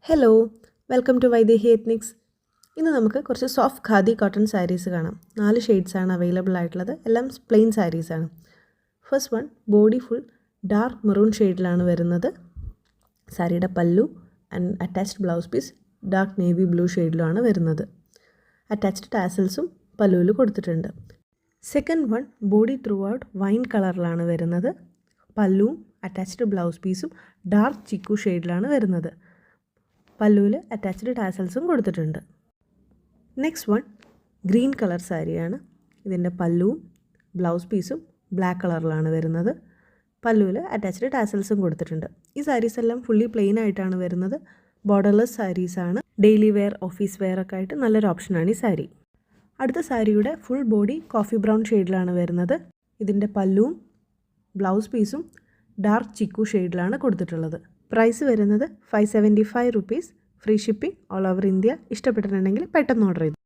Hello, welcome to Vaidehi ethnics. ഇന്ന് നമുക്ക് കുറച്ച് സോഫ്റ്റ് ഖാദി കോട്ടൺ സാരീസ് കാണാം. 4 ഷെയ്ഡ്സാണ് അവൈലബിൾ ആയിട്ടുള്ളത്. എല്ലാം പ്ലെയിൻ സാരീസാണ്. First one body full dark maroon ഷെയ്ഡിലാണ് വരുന്നത്. സാരിയുടെ pallu and attached blouse piece dark navy blue ഷെയ്ഡിലാണ് വരുന്നത്. അറ്റാച്ച്ഡ് ടാസൽസും പല്ലുവിൽ കൊടുത്തിട്ടുണ്ട്. Second one body throughout wine കളറിലാണ് വരുന്നത്. പല്ലുവും അറ്റാച്ച്ഡ് ബ്ലൗസ് പീസും ഡാർക്ക് ചിക്കു ഷെയ്ഡിലാണ് വരുന്നത്. പല്ലുവിൽ അറ്റാച്ച്ഡ് ടാസൽസും കൊടുത്തിട്ടുണ്ട്. നെക്സ്റ്റ് വൺ ഗ്രീൻ കളർ സാരിയാണ്. ഇതിൻ്റെ പല്ലുവും ബ്ലൗസ് പീസും ബ്ലാക്ക് കളറിലാണ് വരുന്നത്. പല്ലുവിൽ അറ്റാച്ച്ഡ് ടാസൽസും കൊടുത്തിട്ടുണ്ട്. ഈ സാരീസ് എല്ലാം ഫുള്ളി പ്ലെയിൻ ആയിട്ടാണ് വരുന്നത്. ബോർഡർലെസ് സാരീസാണ്. ഡെയിലി വെയർ, ഓഫീസ് വെയർ ഒക്കെ ആയിട്ട് നല്ലൊരു ഓപ്ഷനാണ് ഈ സാരി. അടുത്ത സാരിയുടെ ഫുൾ ബോഡി കോഫി ബ്രൗൺ ഷെയ്ഡിലാണ് വരുന്നത്. ഇതിൻ്റെ പല്ലുവും ബ്ലൗസ് പീസും ഡാർക്ക് ചിക്കു ഷെയ്ഡിലാണ് കൊടുത്തിട്ടുള്ളത്. പ്രൈസ് വരുന്നത് 575 rupees. Free shipping all over India. ഇഷ്ടപ്പെട്ടിട്ടുണ്ടെങ്കിൽ പെട്ടെന്ന് ഓർഡർ ചെയ്തു.